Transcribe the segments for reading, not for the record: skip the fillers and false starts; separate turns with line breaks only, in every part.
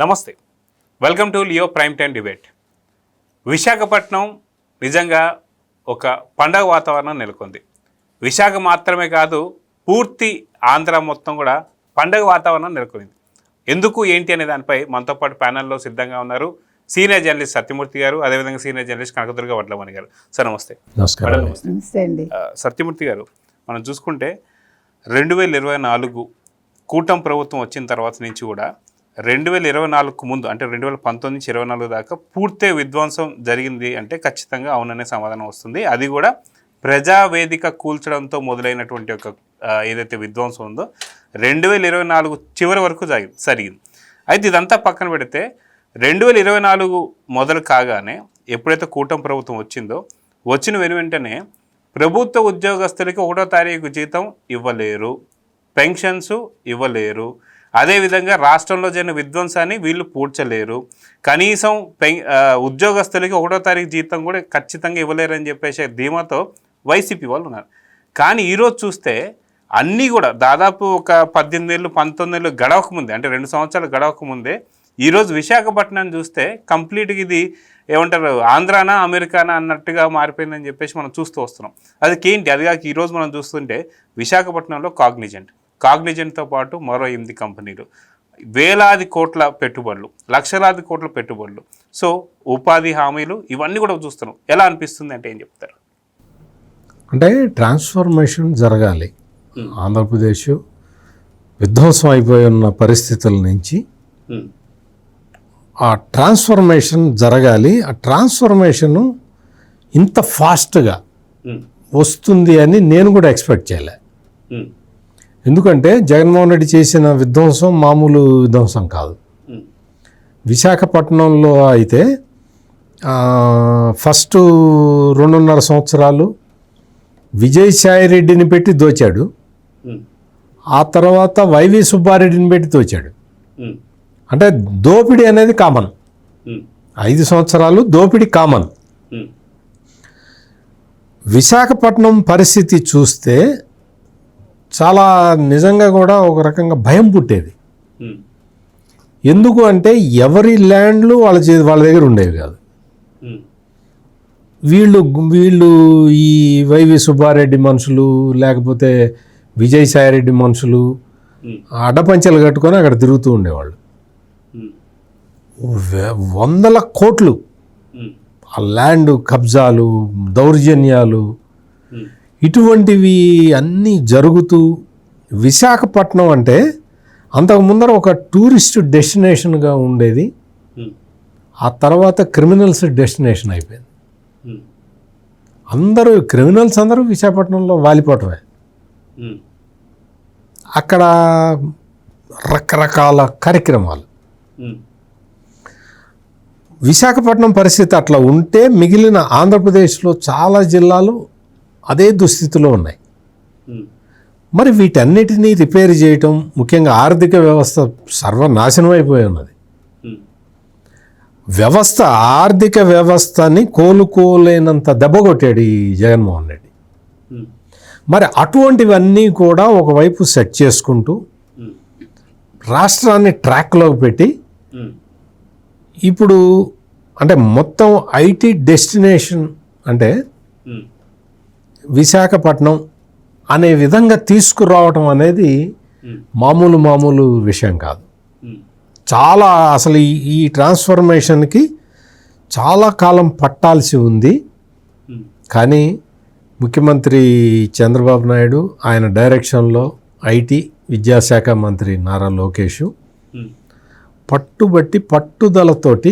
నమస్తే, welcome to Leo prime time debate. Visakhapatnam నిజంగా ఒక పండగ వాతావరణం నెలకొంది. విశాఖ మాత్రమే కాదు, పూర్తి ఆంధ్ర మొత్తం కూడా పండగ వాతావరణం నెలకొంది. ఎందుకు ఏంటి అనే దానిపై మనతో పాటు ప్యానెల్లో సిద్ధంగా ఉన్నారు సీనియర్ జర్నలిస్ట్ సత్యమూర్తి గారు, అదేవిధంగా సీనియర్ జర్నలిస్ట్ కనకదుర్గ వడ్లమణి గారు. సార్ నమస్తే.
నమస్కారం.
నమస్తే అండి.
సత్యమూర్తి గారు, మనం చూసుకుంటే 2024 కూటమి ప్రభుత్వం వచ్చిన తర్వాత నుంచి కూడా 2024 ముందు అంటే 2019 నుంచి 2024 దాకా పూర్తి విధ్వంసం జరిగింది అంటే ఖచ్చితంగా అవుననే సమాధానం వస్తుంది. అది కూడా ప్రజావేదిక కూల్చడంతో మొదలైనటువంటి ఒక ఏదైతే విధ్వంసం ఉందో 2024 చివరి వరకు జరిగింది. అయితే ఇదంతా పక్కన పెడితే 2024 మొదలు కాగానే ఎప్పుడైతే కూటమి ప్రభుత్వం వచ్చిందో వచ్చిన వెంటనే ప్రభుత్వ ఉద్యోగస్తులకి 1వ తారీఖు జీతం ఇవ్వలేరు, పెన్షన్స్ ఇవ్వలేరు, అదేవిధంగా రాష్ట్రంలో జరిగిన విధ్వంసాన్ని వీళ్ళు పూడ్చలేరు, కనీసం ఉద్యోగస్తులకి 1వ తారీఖు జీతం కూడా ఖచ్చితంగా ఇవ్వలేరు అని చెప్పేసి ధీమాతో వైసీపీ వాళ్ళు ఉన్నారు. కానీ ఈరోజు చూస్తే అన్నీ కూడా దాదాపు ఒక 18 ఏళ్ళు 19 ఏళ్ళు గడవకముందే, అంటే 2 సంవత్సరాలు గడవకముందే ఈరోజు విశాఖపట్నాన్ని చూస్తే కంప్లీట్గా ఇది ఏమంటారు ఆంధ్రానా అమెరికానా అన్నట్టుగా మారిపోయిందని చెప్పేసి మనం చూస్తూ వస్తున్నాం. అదికేంటి? అది కాక ఈరోజు మనం చూస్తుంటే విశాఖపట్నంలో కాగ్నిజెంట్తో పాటు మరో 8 కంపెనీలు, వేలాది కోట్ల పెట్టుబడులు, లక్షలాది కోట్ల పెట్టుబడులు, సో ఉపాధి హామీలు, ఇవన్నీ కూడా చూస్తున్నాం. ఎలా అనిపిస్తుంది అంటే ఏం చెప్తారు?
అంటే ట్రాన్స్ఫర్మేషన్ జరగాలి. ఆంధ్రప్రదేశ్ విధ్వంసం అయిపోయి ఉన్న పరిస్థితుల నుంచి ఆ ట్రాన్స్ఫర్మేషన్ జరగాలి. ఆ ట్రాన్స్ఫర్మేషను ఇంత ఫాస్ట్గా వస్తుంది అని నేను కూడా ఎక్స్పెక్ట్ చేయలే. ఎందుకంటే జగన్మోహన్ రెడ్డి చేసిన విధ్వంసం మామూలు విధ్వంసం కాదు. విశాఖపట్నంలో అయితే ఫస్ట్ 2.5 సంవత్సరాలు విజయసాయి రెడ్డిని పెట్టి దోచాడు, ఆ తర్వాత వైవి సుబ్బారెడ్డిని పెట్టి దోచాడు. అంటే దోపిడీ అనేది కామన్. 5 సంవత్సరాలు దోపిడీ కామన్. విశాఖపట్నం పరిస్థితి చూస్తే చాలా నిజంగా కూడా ఒక రకంగా భయం పుట్టేది. ఎందుకు అంటే ఎవరి ల్యాండ్లు వాళ్ళ దగ్గర ఉండేవి కాదు. వీళ్ళు ఈ వైవి సుబ్బారెడ్డి మనుషులు లేకపోతే విజయసాయిరెడ్డి మనుషులు అడ్డపంచలు కట్టుకొని అక్కడ తిరుగుతూ ఉండేవాళ్ళు. 100 కోట్లు ఆ ల్యాండ్ కబ్జాలు, దౌర్జన్యాలు, ఇటువంటివి అన్నీ జరుగుతూ విశాఖపట్నం అంటే అంతకు ముందర ఒక టూరిస్ట్ డెస్టినేషన్గా ఉండేది, ఆ తర్వాత క్రిమినల్స్ డెస్టినేషన్ అయిపోయింది. క్రిమినల్స్ అందరూ విశాఖపట్నంలో వాలిపోవటమే. అక్కడ రకరకాల కార్యక్రమాలు. విశాఖపట్నం పరిస్థితి అట్లా ఉంటే మిగిలిన ఆంధ్రప్రదేశ్లో చాలా జిల్లాలు అదే దుస్థితిలో ఉన్నాయి. మరి వీటన్నిటినీ రిపేర్ చేయటం, ముఖ్యంగా ఆర్థిక వ్యవస్థ సర్వనాశనం అయిపోయి ఉన్నది. ఆర్థిక వ్యవస్థని కోలుకోలేనంత దెబ్బ కొట్టాడు ఈ జగన్మోహన్ రెడ్డి. మరి అటువంటివన్నీ కూడా ఒకవైపు సెట్ చేసుకుంటూ రాష్ట్రాన్ని ట్రాక్లోకి పెట్టి ఇప్పుడు అంటే మొత్తం ఐటీ డెస్టినేషన్ అంటే విశాఖపట్నం అనే విధంగా తీసుకురావటం అనేది మామూలు విషయం కాదు. చాలా అసలు ఈ ట్రాన్స్ఫర్మేషన్కి చాలా కాలం పట్టాల్సి ఉంది. కానీ ముఖ్యమంత్రి చంద్రబాబు నాయుడు ఆయన డైరెక్షన్లో ఐటీ విద్యాశాఖ మంత్రి నారా లోకేష్ పట్టుదలతోటి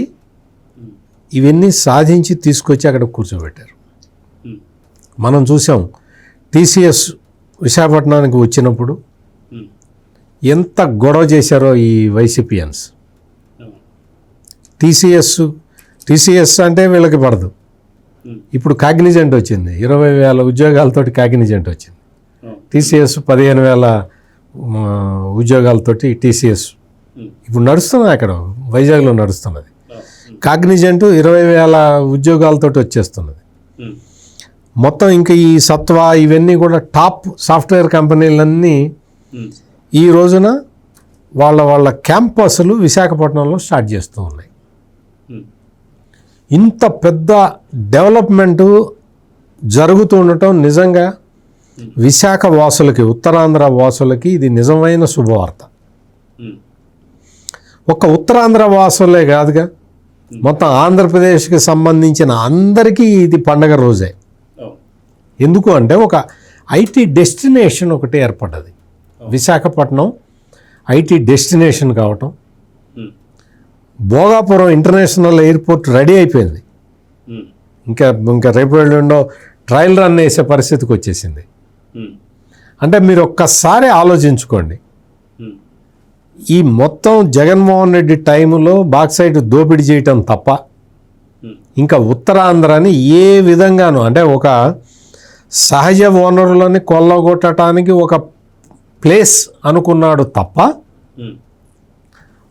ఇవన్నీ సాధించి తీసుకొచ్చి అక్కడ కూర్చోబెట్టారు. మనం చూసాం టీసీఎస్ విశాఖపట్నానికి వచ్చినప్పుడు ఎంత గొడవ చేశారో ఈ వైసీపీయన్స్. టీసీఎస్ అంటే వీళ్ళకి పడదు. ఇప్పుడు కాగ్నిజెంట్ వచ్చింది, 20,000 ఉద్యోగాలతోటి కాగ్నిజెంట్ వచ్చింది. టీసీఎస్ 15,000 ఉద్యోగాలతోటి టీసీఎస్ ఇప్పుడు నడుస్తున్నది, అక్కడ వైజాగ్లో నడుస్తున్నది. కాగ్నిజెంట్ 20,000 ఉద్యోగాలతో వచ్చేస్తున్నది. మొత్తం ఇంకా ఈ సత్వా ఇవన్నీ కూడా టాప్ సాఫ్ట్వేర్ కంపెనీలన్నీ ఈ రోజున వాళ్ళ క్యాంపస్లు విశాఖపట్నంలో స్టార్ట్ చేస్తూ ఉన్నాయి. ఇంత పెద్ద డెవలప్మెంటు జరుగుతూ ఉండటం నిజంగా విశాఖ వాసులకి, ఉత్తరాంధ్ర వాసులకి ఇది నిజమైన శుభవార్త. ఒక ఉత్తరాంధ్ర వాసులే కాదుగా, మొత్తం ఆంధ్రప్రదేశ్కి సంబంధించిన అందరికీ ఇది పండగ రోజే. ఎందుకు అంటే ఒక ఐటీ డెస్టినేషన్ ఒకటి ఏర్పడ్డది. విశాఖపట్నం ఐటీ డెస్టినేషన్ కావటం, భోగాపురం ఇంటర్నేషనల్ ఎయిర్పోర్ట్ రెడీ అయిపోయింది. ఇంకా రేపు ఎల్లుండో ట్రయల్ రన్ వేసే పరిస్థితికి వచ్చేసింది. అంటే మీరు ఒక్కసారి ఆలోచించుకోండి, ఈ మొత్తం జగన్మోహన్ రెడ్డి టైంలో బాక్సైట్ దోపిడీ చేయటం తప్ప ఇంకా ఉత్తరాంధ్రాని ఏ విధంగానూ, అంటే ఒక సహజ వనరులని కొల్లగొట్టడానికి ఒక ప్లేస్ అనుకున్నాడు తప్ప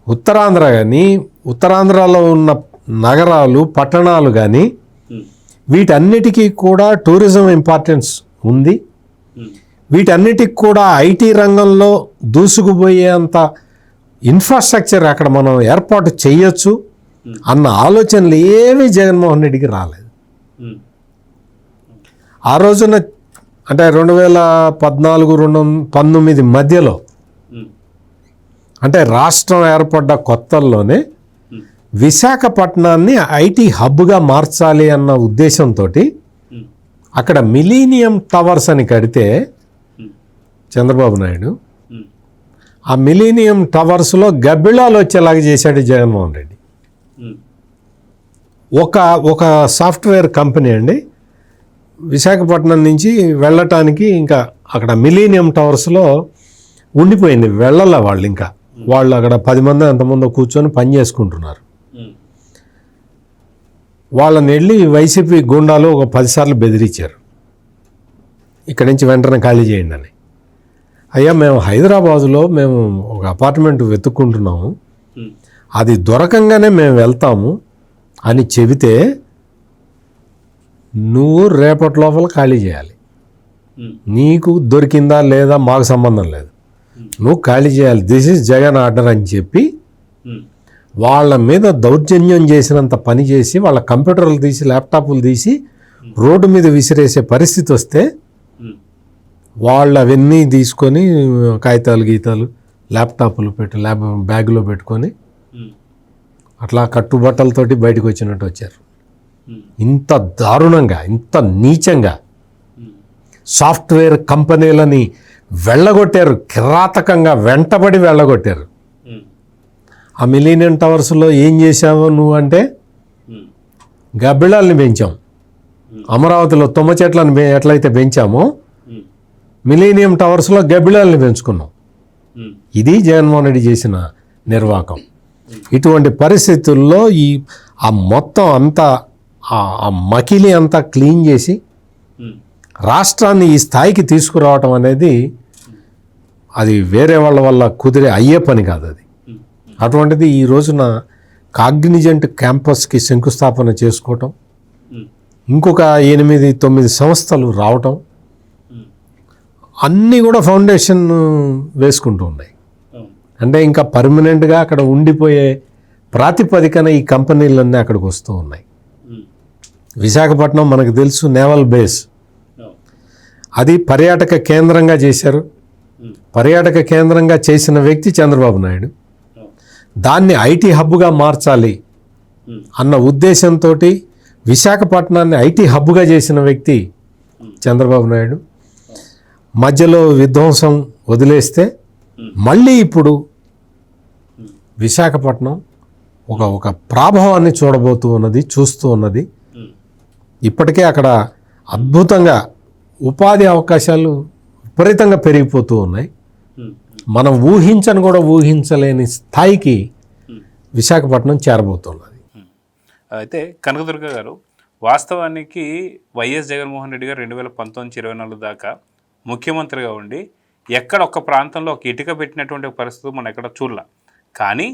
ఉత్తరాంధ్ర కానీ, ఉత్తరాంధ్రలో ఉన్న నగరాలు, పట్టణాలు కానీ వీటన్నిటికీ కూడా టూరిజం ఇంపార్టెన్స్ ఉంది. వీటన్నిటికి కూడా ఐటీ రంగంలో దూసుకుపోయేంత ఇన్ఫ్రాస్ట్రక్చర్ అక్కడ మనం ఏర్పాటు చేయొచ్చు అన్న ఆలోచనలు ఏమీ జగన్మోహన్ రెడ్డికి రాలేదు. ఆ రోజున అంటే 2014-19 మధ్యలో, అంటే రాష్ట్రం ఏర్పడ్డ కొత్తల్లోనే విశాఖపట్నాన్ని ఐటీ హబ్గా మార్చాలి అన్న ఉద్దేశంతో అక్కడ మిలీనియం టవర్స్ అని కడితే చంద్రబాబు నాయుడు, ఆ మిలీనియం టవర్స్లో గబ్బిళాలు వచ్చేలాగా చేశాడు జగన్మోహన్ రెడ్డి. ఒక సాఫ్ట్వేర్ కంపెనీ అండి విశాఖపట్నం నుంచి వెళ్ళటానికి ఇంకా అక్కడ మిలీనియం టవర్స్లో ఉండిపోయింది, వెళ్ళాల వాళ్ళు. ఇంకా వాళ్ళు అక్కడ 10 మంది అంతమంది కూర్చొని పని చేసుకుంటున్నారు. వాళ్ళని వెళ్ళి వైసీపీ గుండాలు ఒక 10 సార్లు బెదిరించారు, ఇక్కడి నుంచి వెంటనే ఖాళీ చేయండి అని. అయ్యా, మేము హైదరాబాదులో మేము ఒక అపార్ట్మెంట్ వెతుక్కుంటున్నాము, అది దొరకంగానే మేము వెళ్తాము అని చెబితే నువ్వు రేపటి లోపల ఖాళీ చేయాలి, నీకు దొరికిందా లేదా మాకు సంబంధం లేదు, నువ్వు ఖాళీ చేయాలి, దిస్ ఈజ్ జగన్ ఆర్డర్ అని చెప్పి వాళ్ళ మీద దౌర్జన్యం చేసినంత పని చేసి వాళ్ళ కంప్యూటర్లు తీసి, ల్యాప్టాప్లు తీసి రోడ్డు మీద విసిరేసే పరిస్థితి వస్తే వాళ్ళు అవన్నీ తీసుకొని కాగితాలు గీతాలు ల్యాప్టాప్లు బ్యాగ్లో పెట్టుకొని అట్లా కట్టుబట్టలతోటి బయటకు వచ్చినట్టు వచ్చారు. ఇంత దారుణంగా, ఇంత నీచంగా సాఫ్ట్వేర్ కంపెనీలని వెళ్ళగొట్టారు, కిరాతకంగా వెంటబడి వెళ్ళగొట్టారు. ఆ మిలీనియం టవర్స్లో ఏం చేశావు నువ్వు అంటే గబ్బిళాలని పెంచాం, అమరావతిలో తుమ్మ చెట్లను ఎట్లయితే పెంచామో మిలీనియం టవర్స్లో గబ్బిళాలని పెంచుకున్నాం. ఇది జగన్మోహన్ రెడ్డి చేసిన నిర్వాకం. ఇటువంటి పరిస్థితుల్లో ఆ మొత్తం అంతా ఆ మకిలి అంతా క్లీన్ చేసి రాష్ట్రాన్ని ఈ స్థాయికి తీసుకురావటం అనేది అది వేరే వాళ్ళ వల్ల కుదిరే అయ్యే పని కాదు. అది అటువంటిది ఈ రోజున కాగ్నిజెంట్ క్యాంపస్కి శంకుస్థాపన చేసుకోవటం, ఇంకొక 8-9 సంస్థలు రావటం, అన్నీ కూడా ఫౌండేషన్ వేసుకుంటూ ఉన్నాయి. అంటే ఇంకా పర్మనెంట్గా అక్కడ ఉండిపోయే ప్రాతిపదికన ఈ కంపెనీలన్నీ అక్కడికి వస్తూ ఉన్నాయి. విశాఖపట్నం మనకు తెలుసు నేవల్ బేస్, అది పర్యాటక కేంద్రంగా చేశారు. పర్యాటక కేంద్రంగా చేసిన వ్యక్తి చంద్రబాబు నాయుడు. దాన్ని ఐటీ హబ్గా మార్చాలి అన్న ఉద్దేశంతో విశాఖపట్నాన్ని ఐటీ హబ్గా చేసిన వ్యక్తి చంద్రబాబు నాయుడు. మధ్యలో విధ్వంసం వదిలేస్తే మళ్ళీ ఇప్పుడు విశాఖపట్నం ఒక ప్రాభవాన్ని చూస్తూ ఉన్నది. ఇప్పటికే అక్కడ అద్భుతంగా ఉపాధి అవకాశాలు విపరీతంగా పెరిగిపోతూ ఉన్నాయి. మనం ఊహించలేని స్థాయికి విశాఖపట్నం చేరబోతున్నది.
అయితే కనకదుర్గ గారు, వాస్తవానికి వైఎస్ జగన్మోహన్ రెడ్డి గారు 2019-24 దాకా ముఖ్యమంత్రిగా ఉండి ఎక్కడ ఒక్క ప్రాంతంలో ఒక ఇటుక పెట్టినటువంటి పరిస్థితి మనం ఎక్కడ చూడలే. కానీ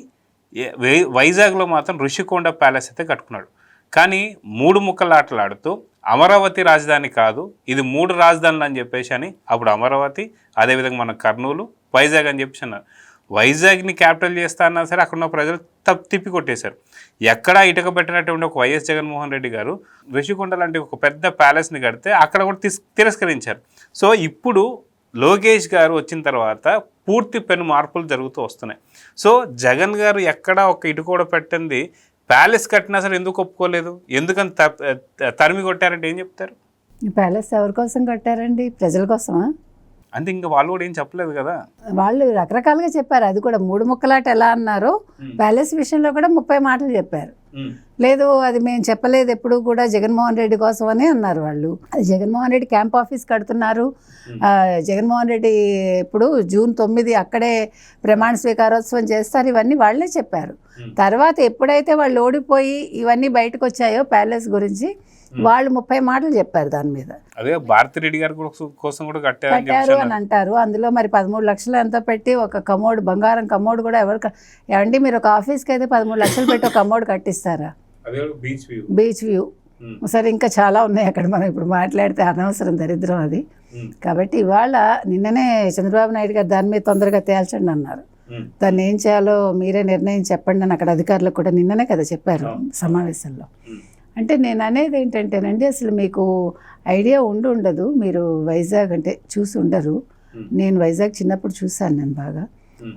వైజాగ్లో మాత్రం ఋషికొండ ప్యాలెస్ అయితే కట్టుకున్నాడు. కానీ 3 ముక్కలాటలాడుతూ అమరావతి రాజధాని కాదు, ఇది 3 రాజధానులు అని చెప్పేసి అని అప్పుడు అమరావతి, అదేవిధంగా మన కర్నూలు, వైజాగ్ అని చెప్పేసి అన్నారు. వైజాగ్ని క్యాపిటల్ చేస్తా అన్నా సరే అక్కడ ఉన్న ప్రజలు తిప్పి కొట్టేశారు. ఎక్కడా ఇటుక పెట్టినటువంటి ఒక వైఎస్ జగన్మోహన్ రెడ్డి గారు ఋషికొండ లాంటి ఒక పెద్ద ప్యాలెస్ని కడితే అక్కడ కూడా తిరస్కరించారు. సో ఇప్పుడు లోకేష్ గారు వచ్చిన తర్వాత పూర్తి పెను మార్పులు జరుగుతూ వస్తున్నాయి. సో జగన్ గారు ఎక్కడా ఒక ఇటుక కూడా పెట్టింది ప్యాలెస్ కట్టినా సరే ఎందుకు ఒప్పుకోలేదు, ఎందుకని తరిమి కొట్టారంటే ఏం చెప్తారు?
ఈ ప్యాలెస్ ఎవరి కోసం కట్టారండి? ప్రజల కోసమా?
అంటే ఇంకా వాళ్ళు కూడా ఏం చెప్పలేదు కదా.
వాళ్ళు రకరకాలుగా చెప్పారు. అది కూడా 3 ముక్కలాట ఎలా అన్నారో ప్యాలెస్ విషయంలో కూడా 30 మాటలు చెప్పారు. లేదు అది మేము చెప్పలేదు ఎప్పుడు కూడా జగన్మోహన్ రెడ్డి కోసం అని అన్నారు వాళ్ళు. అది జగన్మోహన్ రెడ్డి క్యాంప్ ఆఫీస్ కడుతున్నారు. జగన్మోహన్ రెడ్డి ఇప్పుడు జూన్ 9 అక్కడే ప్రమాణ స్వీకారోత్సవం చేస్తారు. ఇవన్నీ వాళ్ళే చెప్పారు. తర్వాత ఎప్పుడైతే వాళ్ళు ఓడిపోయి ఇవన్నీ బయటకు వచ్చాయో ప్యాలెస్ గురించి వాళ్ళు 30 మాటలు చెప్పారు దాని మీద.
అదే భారతిరెడ్డి గారి కోసం కూడా
కట్టారు అని అంటారు. అందులో మరి 13 లక్షలు ఎంతో పెట్టి ఒక కమోడ్, బంగారం కమోడ్ కూడా ఏమండి మీరు ఒక ఆఫీస్కి అయితే 13 లక్షలు పెట్టి ఒక కమోడ్ కట్టిస్తారా? బీచ్ వ్యూ సరే ఇంకా చాలా ఉన్నాయి అక్కడ, మనం ఇప్పుడు మాట్లాడితే అనవసరం, దరిద్రం అది. కాబట్టి ఇవాళ నిన్ననే చంద్రబాబు నాయుడు గారు దాని మీద తొందరగా తేల్చండి అన్నారు. దాన్ని ఏం చేయాలో మీరే నిర్ణయం చెప్పండి అని అక్కడ అధికారులకు కూడా నిన్ననే కదా చెప్పారు సమావేశంలో. అంటే నేను అనేది ఏంటంటేనండి, అసలు మీకు ఐడియా ఉండదు, మీరు వైజాగ్ అంటే చూసి ఉండరు. నేను వైజాగ్ చిన్నప్పుడు చూశాను నేను బాగా.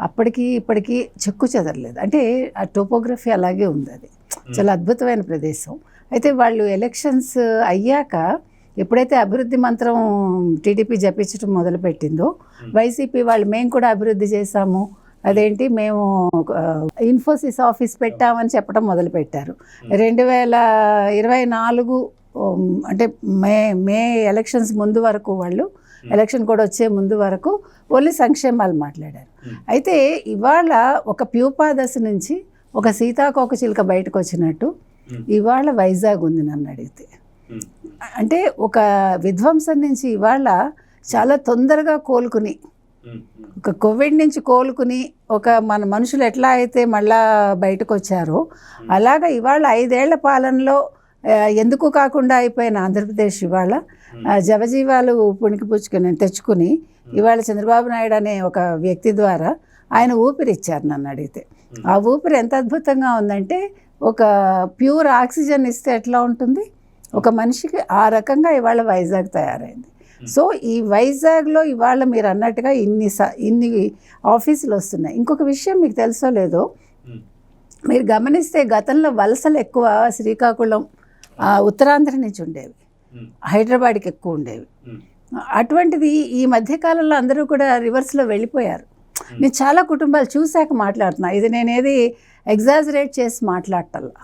అప్పటికి ఇప్పటికీ చెక్కు చెదరలేదు. అంటే ఆ టోపోగ్రఫీ అలాగే ఉంది. అది చాలా అద్భుతమైన ప్రదేశం. అయితే వాళ్ళు ఎలక్షన్స్ అయ్యాక ఎప్పుడైతే అభివృద్ధి మంత్రం టీడీపీ జపించడం మొదలుపెట్టిందో వైసీపీ వాళ్ళు మేము కూడా అభివృద్ధి చేశాము, అదేంటి మేము ఇన్ఫోసిస్ ఆఫీస్ పెట్టామని చెప్పడం మొదలుపెట్టారు. 2024 అంటే మే ఎలక్షన్స్ ముందు వరకు వాళ్ళు ఎలక్షన్ కూడా వచ్చే ముందు వరకు ఓన్లీ సంక్షేమాలు మాట్లాడారు. అయితే ఇవాళ ఒక ప్యూపా దశ నుంచి ఒక సీతాకోక చిలుక బయటకు వచ్చినట్టు ఇవాళ వైజాగ్ ఉంది నన్ను అడిగితే. అంటే ఒక విధ్వంసం నుంచి ఇవాళ చాలా తొందరగా కోలుకుని, ఒక కోవిడ్ నుంచి కోలుకుని ఒక మన మనుషులు ఎట్లా అయితే మళ్ళా బయటకు వచ్చారో అలాగా ఇవాళ 5 ఏళ్ల పాలనలో ఎందుకు కాకుండా అయిపోయిన ఆంధ్రప్రదేశ్ ఇవాళ జవజీవాలు పుణికిపుచ్చుకుని తెచ్చుకుని ఇవాళ చంద్రబాబు నాయుడు అనే ఒక వ్యక్తి ద్వారా ఆయన ఊపిరిచ్చారు నన్ను అడిగితే. ఆ ఊపిరి ఎంత అద్భుతంగా ఉందంటే ఒక ప్యూర్ ఆక్సిజన్ ఇస్తే ఎట్లా ఉంటుంది ఒక మనిషికి, ఆ రకంగా ఇవాళ వైజాగ్ తయారైంది. సో ఈ వైజాగ్లో ఇవాళ మీరు అన్నట్టుగా ఇన్ని ఆఫీసులు వస్తున్నాయి. ఇంకొక విషయం మీకు తెలుసో లేదో, మీరు గమనిస్తే గతంలో వలసలు ఎక్కువ శ్రీకాకుళం ఉత్తరాంధ్ర నుంచి ఉండేవి, హైదరాబాద్కి ఎక్కువ ఉండేవి. అటువంటిది ఈ మధ్యకాలంలో అందరూ కూడా రివర్స్లో వెళ్ళిపోయారు. నేను చాలా కుటుంబాలు చూశాక మాట్లాడుతున్నా, ఇది నేనేది ఎగ్జాజరేట్ చేసి మాట్లాడటల్లా,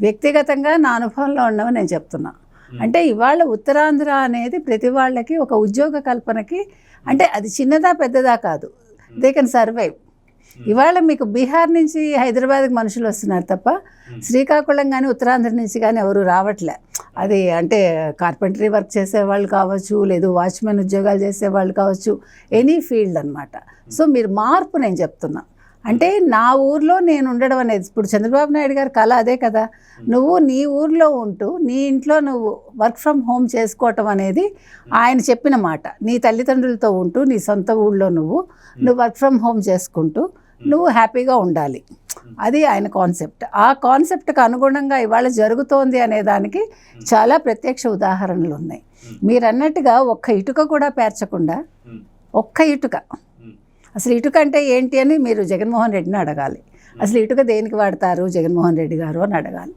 వ్యక్తిగతంగా నా అనుభవంలో ఉన్నవి నేను చెప్తున్నా. అంటే ఇవాళ ఉత్తరాంధ్ర అనేది ప్రతి వాళ్ళకి ఒక ఉద్యోగ కల్పనకి, అంటే అది చిన్నదా పెద్దదా కాదు, దే కెన్ సర్వైవ్. ఇవాళ మీకు బీహార్ నుంచి హైదరాబాద్కి మనుషులు వస్తున్నారు తప్ప శ్రీకాకుళం కానీ ఉత్తరాంధ్ర నుంచి కానీ ఎవరు రావట్లే. అది అంటే కార్పెంటరీ వర్క్ చేసేవాళ్ళు కావచ్చు, లేదు వాచ్మెన్ ఉద్యోగాలు చేసేవాళ్ళు కావచ్చు, ఎనీ ఫీల్డ్ అనమాట. సో మీరు మార్పు నేను చెప్తున్నా. అంటే నా ఊర్లో నేను ఉండడం అనేది, ఇప్పుడు చంద్రబాబు నాయుడు గారి కళ అదే కదా, నువ్వు నీ ఊర్లో ఉంటూ నీ ఇంట్లో నువ్వు వర్క్ ఫ్రమ్ హోమ్ చేసుకోవటం అనేది ఆయన చెప్పిన మాట. నీ తల్లిదండ్రులతో ఉంటూ నీ సొంత ఊళ్ళో నువ్వు వర్క్ ఫ్రమ్ హోమ్ చేసుకుంటూ నువ్వు హ్యాపీగా ఉండాలి, అది ఆయన కాన్సెప్ట్. ఆ కాన్సెప్ట్కి అనుగుణంగా ఇవాళ జరుగుతోంది అనే దానికి చాలా ప్రత్యక్ష ఉదాహరణలు ఉన్నాయి. మీరు అన్నట్టుగా ఒక్క ఇటుక కూడా పేర్చకుండా, ఒక్క ఇటుక, అసలు ఇటుక అంటే ఏంటి అని మీరు జగన్మోహన్ రెడ్డిని అడగాలి. అసలు ఇటుక దేనికి వాడతారు జగన్మోహన్ రెడ్డి గారు అని అడగాలి.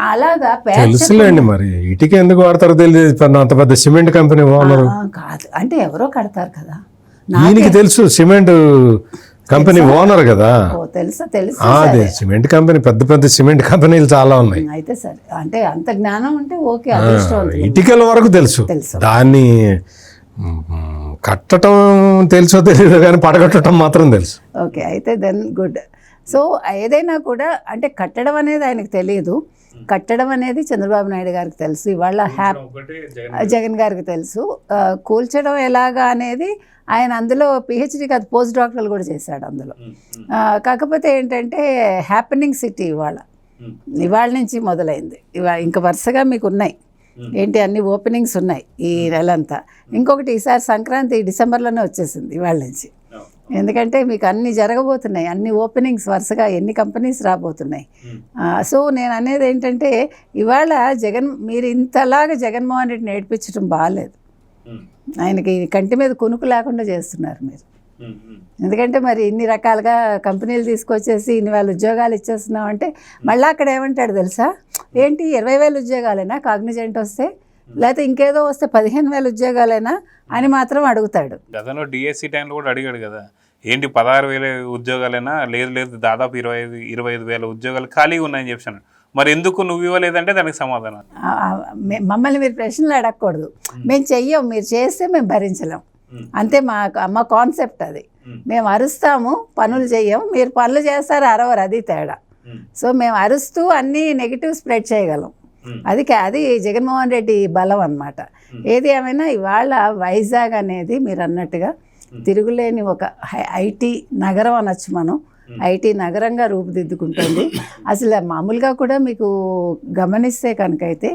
అలాగా
తెలుసులేండి, మరి ఇటుక ఎందుకు వాడతారో తెలియదు. అంత పెద్ద సిమెంట్ కంపెనీ ఓనర్
కాదు అంటే ఎవరో కడతారు కదా,
దీనికి తెలుసు, సిమెంట్ కంపెనీ ఓనర్ కదా.
తెలుసా? తెలుసు.
అదే సిమెంట్ కంపెనీ, పెద్ద పెద్ద సిమెంట్ కంపెనీలు చాలా ఉన్నాయి.
అయితే సరే, అంటే అంత జ్ఞానం ఉంటే ఓకే, అదృష్టం.
ఇటుకల వరకు తెలుసు, దాన్ని కట్టడం తెలుసో తెలియదు కానీ పడగొట్టడం మాత్రం తెలుసు.
ఓకే, అయితే దెన్ గుడ్. సో ఏదైనా కూడా అంటే కట్టడం అనేది ఆయనకు తెలియదు, కట్టడం అనేది చంద్రబాబు నాయుడు గారికి తెలుసు, ఇవాళ జగన్ గారికి తెలుసు. కూల్చడం ఎలాగా అనేది ఆయన అందులో పిహెచ్డీ కాదు, పోస్ట్ డాక్టర్లు కూడా చేశాడు అందులో. కాకపోతే ఏంటంటే హ్యాపెనింగ్ సిటీ ఇవాళ నుంచి మొదలైంది. ఇంకా వరుసగా మీకు ఉన్నాయి ఏంటి, అన్ని ఓపెనింగ్స్ ఉన్నాయి ఈ నెలంతా. ఇంకొకటి ఈసారి సంక్రాంతి డిసెంబర్లోనే వచ్చేసింది ఇవాళ నుంచి. ఎందుకంటే మీకు అన్ని జరగబోతున్నాయి, అన్ని ఓపెనింగ్స్ వరుసగా ఎన్ని కంపెనీస్ రాబోతున్నాయి. సో నేను అనేది ఏంటంటే ఇవాళ మీరు ఇంతలాగా జగన్మోహన్ రెడ్డిని ఏడిపించడం బాగాలేదు. ఆయనకి కంటి మీద కునుకు లేకుండా చేస్తున్నారు మీరు. ఎందుకంటే మరి ఇన్ని రకాలుగా కంపెనీలు తీసుకొచ్చేసి ఇన్ని వేల ఉద్యోగాలు ఇచ్చేస్తున్నాం అంటే మళ్ళీ అక్కడ ఏమంటాడు తెలుసా, ఏంటి 20,000 ఉద్యోగాలైనా కాగ్నిజెంట్ వస్తే, లేకపోతే ఇంకేదో వస్తే 15,000 ఉద్యోగాలైనా అని మాత్రం అడుగుతాడు.
గతంలో డిఎస్సి టైంలో కూడా అడిగాడు కదా, ఏంటి 16,000 ఉద్యోగాలైనా, లేదు దాదాపు 25,000 ఉద్యోగాలు ఖాళీగా ఉన్నాయని చెప్పాను. మరి ఎందుకు నువ్వు ఇవ్వలేదంటే దానికి సమాధానం,
మమ్మల్ని మీరు ప్రశ్నలు అడగకూడదు, మేము చెయ్యం, మీరు చేస్తే మేము భరించలేం, అంతే మా కాన్సెప్ట్ అది. మేము అరుస్తాము, పనులు చెయ్యం, మీరు పనులు చేస్తారు అరవరు, అది తేడా. సో మేము అరుస్తూ అన్నీ నెగిటివ్ స్ప్రెడ్ చేయగలం, అది జగన్మోహన్ రెడ్డి బలం అన్నమాట. ఏది ఏమైనా ఇవాళ వైజాగ్ అనేది మీరు అన్నట్టుగా తిరుగులేని ఒక ఐటీ నగరం అనొచ్చు మనం. ఐటీ నగరంగా రూపుదిద్దుకుంటుంది. అసలు మామూలుగా కూడా మీకు గమనిస్తే కనుకైతే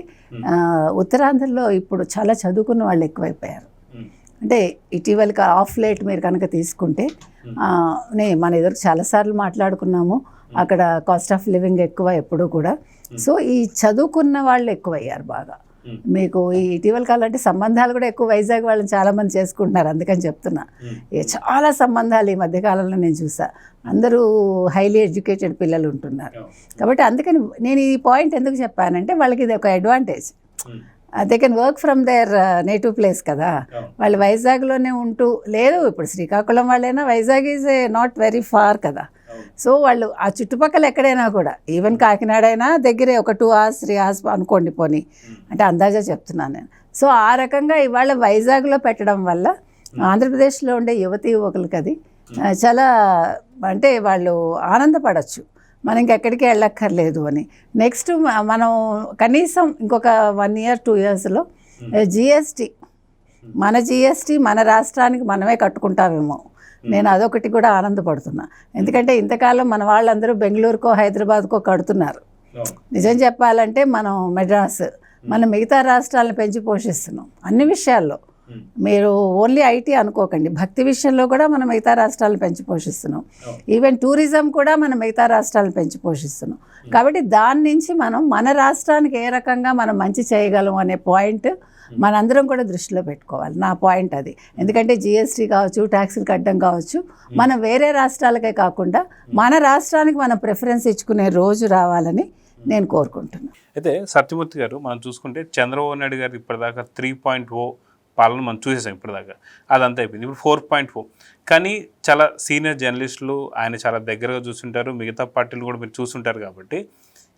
ఉత్తరాంధ్రలో ఇప్పుడు చాలా చదువుకున్న వాళ్ళు ఎక్కువైపోయారు. అంటే ఇటీవల ఆఫ్ లేట్ మీరు కనుక తీసుకుంటే మన ఎదురు చాలాసార్లు మాట్లాడుకున్నాము, అక్కడ కాస్ట్ ఆఫ్ లివింగ్ ఎక్కువ ఎప్పుడూ కూడా. సో ఈ చదువుకున్న వాళ్ళు ఎక్కువయ్యారు బాగా. మీకు ఈ ఇటీవల కాలం అంటే సంబంధాలు కూడా ఎక్కువ వైజాగ్ వాళ్ళని చాలామంది చేసుకుంటున్నారు, అందుకని చెప్తున్నా. చాలా సంబంధాలు ఈ మధ్యకాలంలో నేను చూసా, అందరూ హైలీ ఎడ్యుకేటెడ్ పిల్లలు ఉంటున్నారు. కాబట్టి అందుకని నేను ఈ పాయింట్ ఎందుకు చెప్పానంటే వాళ్ళకి ఇది ఒక advantage. They can work from their native place కదా. వాళ్ళు వైజాగ్లోనే ఉంటూ, లేదు ఇప్పుడు శ్రీకాకుళం వాళ్ళైనా Vizag is not very far కదా. సో వాళ్ళు ఆ చుట్టుపక్కల ఎక్కడైనా కూడా, ఈవెన్ కాకినాడ అయినా దగ్గరే, ఒక 2 hours 3 hours అనుకోండి పోనీ, అంటే అందాజా చెప్తున్నాను నేను. సో ఆ రకంగా ఇవాళ వైజాగ్లో పెట్టడం వల్ల ఆంధ్రప్రదేశ్లో ఉండే యువకులకి అది చాలా, అంటే వాళ్ళు ఆనందపడవచ్చు, మనం ఇంకెక్కడికి వెళ్ళక్కర్లేదు అని. నెక్స్ట్ మనం కనీసం ఇంకొక 1 year 2 yearsలో జిఎస్టీ, మన జిఎస్టీ మన రాష్ట్రానికి మనమే కట్టుకుంటామేమో, నేను అదొకటి కూడా ఆనందపడుతున్నా. ఎందుకంటే ఇంతకాలం మన వాళ్ళందరూ బెంగళూరుకో హైదరాబాద్కో కడుతున్నారు. నిజం చెప్పాలంటే మనం మెడ్రాస్, మనం మిగతా రాష్ట్రాలను పెంచి పోషిస్తున్నాం అన్ని విషయాల్లో. మీరు ఓన్లీ ఐటీ అనుకోకండి, భక్తి విషయంలో కూడా మనం మిగతా రాష్ట్రాలను పెంచి పోషిస్తున్నాం. ఈవెన్ టూరిజం కూడా మనం మిగతా రాష్ట్రాలను పెంచి పోషిస్తున్నాం. కాబట్టి దాని నుంచి మనం మన రాష్ట్రానికి ఏ రకంగా మనం మంచి చేయగలం అనే పాయింట్ మనందరం కూడా దృష్టిలో పెట్టుకోవాలి. నా పాయింట్ అది. ఎందుకంటే జిఎస్టీ కావచ్చు, ట్యాక్సులు కట్టడం కావచ్చు, మనం వేరే రాష్ట్రాలకే కాకుండా మన రాష్ట్రానికి మనం ప్రిఫరెన్స్ ఇచ్చుకునే రోజు రావాలని నేను కోరుకుంటున్నాను.
అయితే సత్యమూర్తి గారు, మనం చూసుకుంటే చంద్రబాబు నాయుడు గారు ఇప్పటిదాకా 3.0 పాలన మనం చూసేసాం ఇప్పటిదాకా, అదంతా అయిపోయింది. ఇప్పుడు 4.0. కానీ చాలా సీనియర్ జర్నలిస్టులు ఆయన చాలా దగ్గరగా చూస్తుంటారు, మిగతా పార్టీలు కూడా మీరు చూస్తుంటారు. కాబట్టి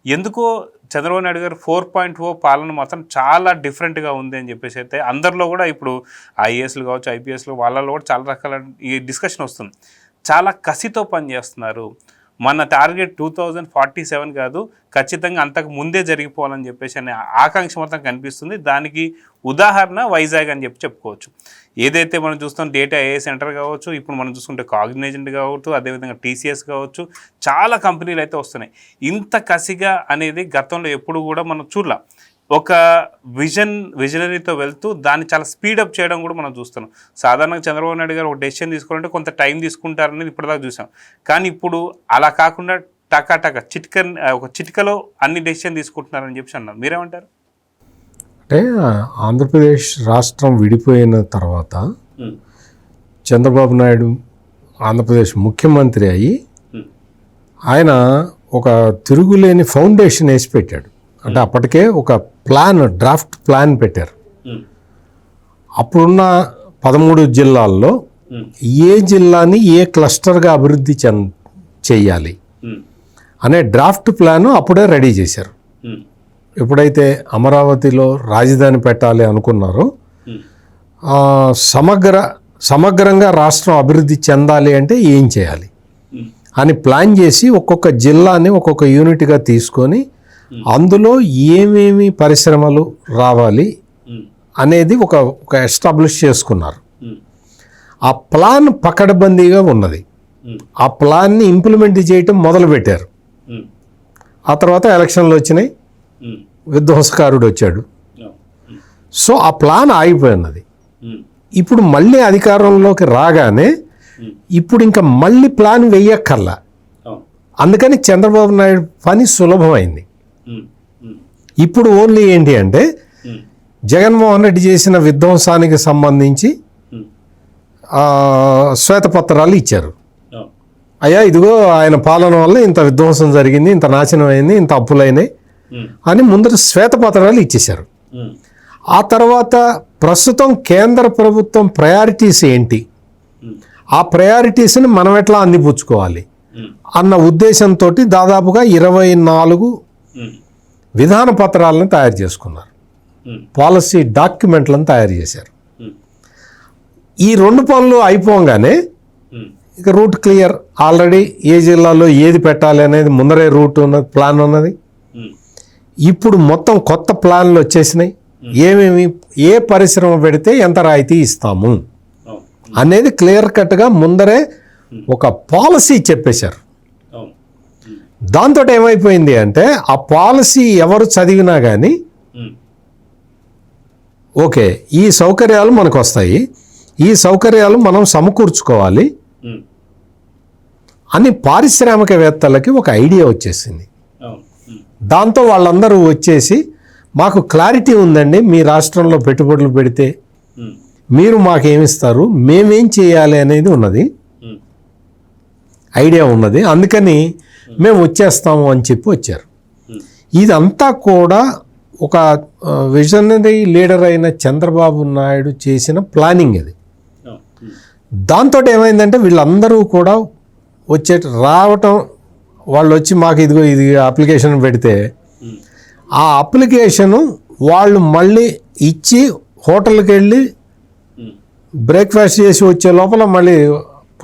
ఎందుకో చంద్రబాబు నాయుడు గారు 4.0 పాలన మాత్రం చాలా డిఫరెంట్గా ఉంది అని చెప్పేసి అయితే అందరిలో కూడా ఇప్పుడు ఐఏఎస్లు కావచ్చు, ఐపీఎస్లు వాళ్ళలో కూడా చాలా రకాల ఈ డిస్కషన్ వస్తుంది. చాలా కసితో పనిచేస్తున్నారు, మన టార్గెట్ 2047 కాదు, ఖచ్చితంగా అంతకు ముందే జరిగిపోవాలని చెప్పేసి అనే ఆకాంక్ష మొత్తం కనిపిస్తుంది. దానికి ఉదాహరణ వైజాగ్ అని చెప్పుకోవచ్చు. ఏదైతే మనం చూస్తాం డేటా ఏ సెంటర్ కావచ్చు, ఇప్పుడు మనం చూసుకుంటే కాగ్నిజెంట్ కావచ్చు, అదేవిధంగా టీసీఎస్ కావచ్చు, చాలా కంపెనీలు అయితే వస్తున్నాయి. ఇంత కసిగా అనేది గతంలో ఎప్పుడు కూడా మనం చూడలేం. ఒక విజనరీతో వెళ్తూ దాన్ని చాలా స్పీడప్ చేయడం కూడా మనం చూస్తున్నాం. సాధారణంగా చంద్రబాబు నాయుడు గారు ఒక డెసిషన్ తీసుకోవాలంటే కొంత టైం తీసుకుంటారనేది ఇప్పటిదాకా చూసాం. కానీ ఇప్పుడు అలా కాకుండా ఒక చిటికలో అన్ని డెసిషన్ తీసుకుంటున్నారని చెప్పి అన్నారు. మీరేమంటారు?
అంటే ఆంధ్రప్రదేశ్ రాష్ట్రం విడిపోయిన తర్వాత చంద్రబాబు నాయుడు ఆంధ్రప్రదేశ్ ముఖ్యమంత్రి అయ్యి ఆయన ఒక తిరుగులేని ఫౌండేషన్ వేసి పెట్టాడు. అంటే అప్పటికే ఒక డ్రాఫ్ట్ ప్లాన్ పెట్టారు. అప్పుడున్న 13 జిల్లాల్లో ఏ జిల్లాని ఏ క్లస్టర్గా అభివృద్ధి చెయ్యాలి అనే డ్రాఫ్ట్ ప్లాను అప్పుడే రెడీ చేశారు. ఎప్పుడైతే అమరావతిలో రాజధాని పెట్టాలి అనుకున్నారో, సమగ్రంగా రాష్ట్రం అభివృద్ధి చెందాలి అంటే ఏం చేయాలి అని ప్లాన్ చేసి ఒక్కొక్క జిల్లాని ఒక్కొక్క యూనిట్గా తీసుకొని అందులో ఏమేమి పరిశ్రమలు రావాలి అనేది ఒక ఎస్టాబ్లిష్ చేసుకున్నారు. ఆ ప్లాన్ పకడ్బందీగా ఉన్నది. ఆ ప్లాన్ని ఇంప్లిమెంట్ చేయటం మొదలుపెట్టారు. ఆ తర్వాత ఎలక్షన్లు వచ్చినాయి, విధ్వంసకారుడు వచ్చాడు. సో ఆ ప్లాన్ ఆగిపోయినది. ఇప్పుడు మళ్ళీ అధికారంలోకి రాగానే ఇప్పుడు ఇంకా మళ్ళీ ప్లాన్ వెయ్యక్కర్లా. అందుకని చంద్రబాబు నాయుడు పని సులభమైంది. ఇప్పుడు ఓన్లీ ఏంటి అంటే జగన్మోహన్ రెడ్డి చేసిన విధ్వంసానికి సంబంధించి శ్వేతపత్రాలు ఇచ్చారు. అయ్యా ఇదిగో ఆయన పాలన వల్ల ఇంత విధ్వంసం జరిగింది, ఇంత నాశనం అయింది, ఇంత అప్పులైనాయి అని ముందర శ్వేతపత్రాలు ఇచ్చేశారు. ఆ తర్వాత ప్రస్తుతం కేంద్ర ప్రభుత్వం ప్రయారిటీస్ ఏంటి, ఆ ప్రయారిటీస్ని మనం ఎట్లా అందిపుచ్చుకోవాలి అన్న ఉద్దేశంతో దాదాపుగా 24 విధాన పత్రాలను తయారు చేసుకున్నారు, పాలసీ డాక్యుమెంట్లను తయారు చేశారు. ఈ 2 పనులు అయిపోగానే ఇక రూట్ క్లియర్. ఆల్రెడీ ఏ జిల్లాలో ఏది పెట్టాలి అనేది ముందరే రూట్ ఉన్నది, ప్లాన్ ఉన్నది. ఇప్పుడు మొత్తం కొత్త ప్లాన్లు వచ్చేసినాయి. ఏమేమి ఏ పరిశ్రమ పెడితే ఎంత రాయితీ ఇస్తాము అనేది క్లియర్ కట్గా ముందరే ఒక పాలసీ చెప్పేశారు. దాంతో ఏమైపోయింది అంటే ఆ పాలసీ ఎవరు చదివినా కానీ ఓకే ఈ సౌకర్యాలు మనకు వస్తాయి, ఈ సౌకర్యాలు మనం సమకూర్చుకోవాలి అని పారిశ్రామికవేత్తలకి ఒక ఐడియా వచ్చేసింది. దాంతో వాళ్ళందరూ వచ్చేసి మాకు క్లారిటీ ఉందండి, మీ రాష్ట్రంలో పెట్టుబడులు పెడితే మీరు మాకేమిస్తారు, మేమేం చేయాలి అనేది ఉన్నది, ఐడియా ఉన్నది, అందుకని మేము వచ్చేస్తాము అని చెప్పి వచ్చారు. ఇదంతా కూడా ఒక విజనరీ లీడర్ అయిన చంద్రబాబు నాయుడు చేసిన ప్లానింగ్ ఇది. దాంతో ఏమైందంటే వీళ్ళందరూ కూడా రావటం, వాళ్ళు వచ్చి మాకు ఇదిగో ఇది అప్లికేషన్ పెడితే ఆ అప్లికేషను వాళ్ళు మళ్ళీ ఇచ్చి హోటల్కి వెళ్ళి బ్రేక్ఫాస్ట్ చేసి వచ్చే లోపల మళ్ళీ